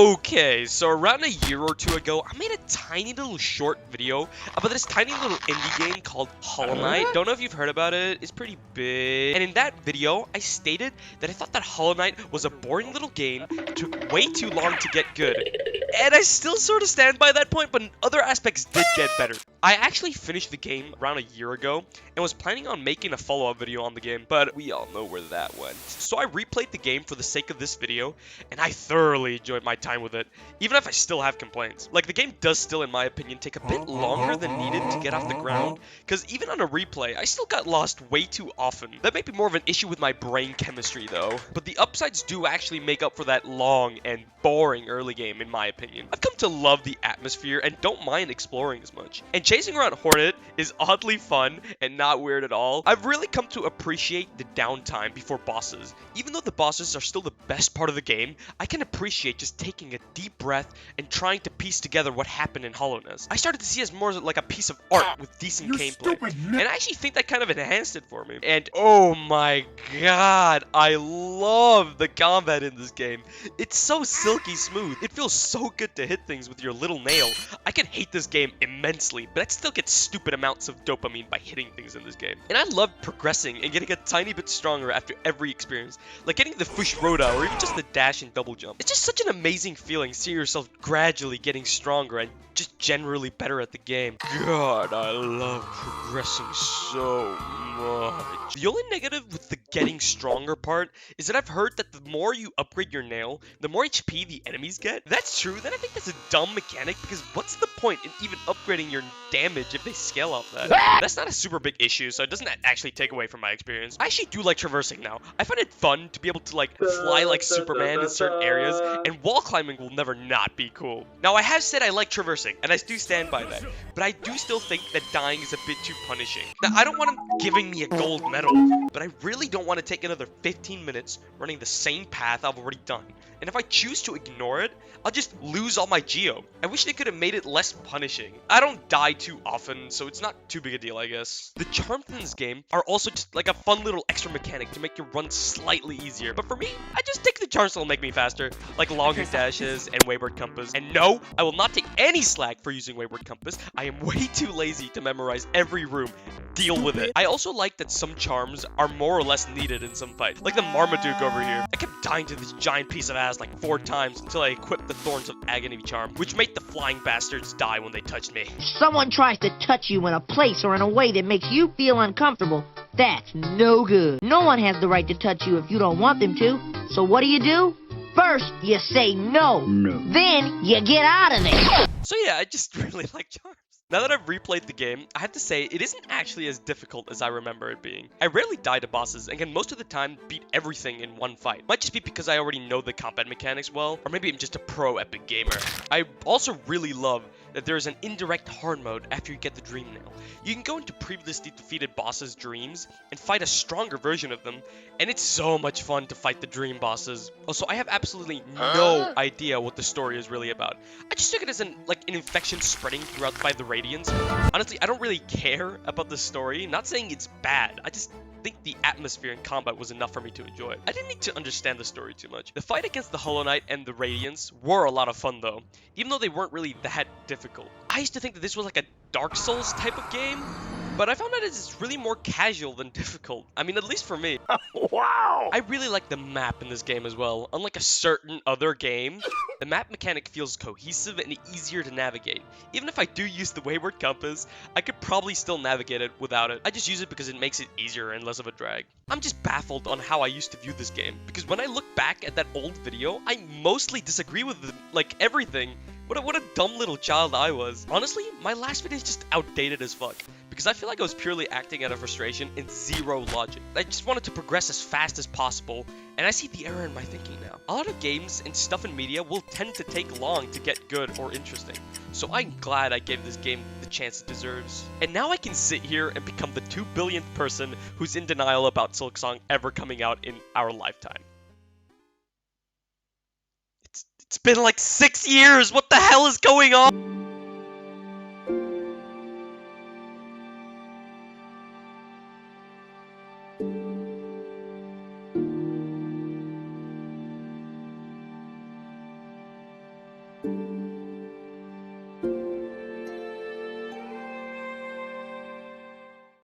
Okay, so around a year or two ago, I made a tiny little short video about this tiny little indie game called Hollow Knight. Don't know if you've heard about it. It's pretty big. And in that video, I stated that I thought that Hollow Knight was a boring little game, took way too long to get good. And I still sort of stand by that point, but other aspects did get better. I actually finished the game around a year ago and was planning on making a follow-up video on the game, but we all know where that went. So I replayed the game for the sake of this video, and I thoroughly enjoyed my time with it, even if I still have complaints. Like, the game does still, in my opinion, take a bit longer than needed to get off the ground, because even on a replay, I still got lost way too often. That may be more of an issue with my brain chemistry, though. But the upsides do actually make up for that long and boring early game, in my opinion. I've come to love the atmosphere and don't mind exploring as much. And chasing around Hornet is oddly fun and not weird at all. I've really come to appreciate the downtime before bosses. Even though the bosses are still the best part of the game, I can appreciate just taking a deep breath and trying to piece together what happened in Hollowness. I started to see it as more like a piece of art with decent gameplay. And I actually think that kind of enhanced it for me. And oh my god, I love the combat in this game. It's so silky smooth. It feels so good to hit things with your little nail. I can hate this game immensely, but I still get stupid amounts of dopamine by hitting things in this game. And I love progressing and getting a tiny bit stronger after every experience, like getting the Fush Roda or even just the dash and double jump. It's just such an amazing feeling seeing yourself gradually getting stronger and just generally better at the game. God, I love progressing so much. The only negative with the getting stronger part is that I've heard that the more you upgrade your nail, the more HP the enemies get. If that's true, then I think that's a dumb mechanic, because what's the point in even upgrading your damage if they scale off that? That's not a super big issue, so it doesn't actually take away from my experience. I actually do like traversing now. I find it fun to be able to like fly like Superman in certain areas, and wall climbing will never not be cool. Now, I have said I like traversing, and I do stand by that, but I do still think that dying is a bit too punishing. Now, I don't want him giving me a gold medal, but I really don't want to take another 15 minutes running the same path I've already done. And if I choose to ignore it, I'll just lose all my geo. I wish they could have made it less punishing. I don't die too often, so it's not too big a deal, I guess. The charms in this game are also just like a fun little extra mechanic to make your run slightly easier. But for me, I just take the charms that'll make me faster, like longer dashes and Wayward Compass. And no, I will not take any slack for using Wayward Compass. I am way too lazy to memorize every room. Deal with it. I also like that some charms are more or less needed in some fights, like the Marmaduke over here. I kept dying to this giant piece of ass like 4 times until I equipped the Thorns of Agony charm, which made the flying bastards die when they touched me. If someone tries to touch you in a place or in a way that makes you feel uncomfortable, that's no good. No one has the right to touch you if you don't want them to. So what do? First, you say no. Then, you get out of there. So yeah, I just really like charms. Now that I've replayed the game, I have to say it isn't actually as difficult as I remember it being. I rarely die to bosses and can most of the time beat everything in one fight. Might just be because I already know the combat mechanics well, or maybe I'm just a pro epic gamer. I also really love that there is an indirect hard mode after you get the Dream Nail. You can go into previously defeated bosses' dreams and fight a stronger version of them, and it's so much fun to fight the dream bosses. Also, I have absolutely no idea what the story is really about. I just took it as an infection spreading throughout by the Radiance. Honestly, I don't really care about the story. Not saying it's bad, I just think the atmosphere and combat was enough for me to enjoy it. I didn't need to understand the story too much. The fight against the Hollow Knight and the Radiance were a lot of fun though, even though they weren't really that difficult. I used to think that this was like a Dark Souls type of game, but I found out it's really more casual than difficult. I mean, at least for me. Wow! I really like the map in this game as well. Unlike a certain other game, the map mechanic feels cohesive and easier to navigate. Even if I do use the Wayward Compass, I could probably still navigate it without it. I just use it because it makes it easier and less of a drag. I'm just baffled on how I used to view this game, because when I look back at that old video, I mostly disagree with everything. What a dumb little child I was. Honestly, my last video is just outdated as fuck, because I feel like I was purely acting out of frustration and zero logic. I just wanted to progress as fast as possible, and I see the error in my thinking now. A lot of games and stuff in media will tend to take long to get good or interesting, so I'm glad I gave this game the chance it deserves. And now I can sit here and become the 2 billionth person who's in denial about Silksong ever coming out in our lifetime. It's been like 6 years! What the hell is going on?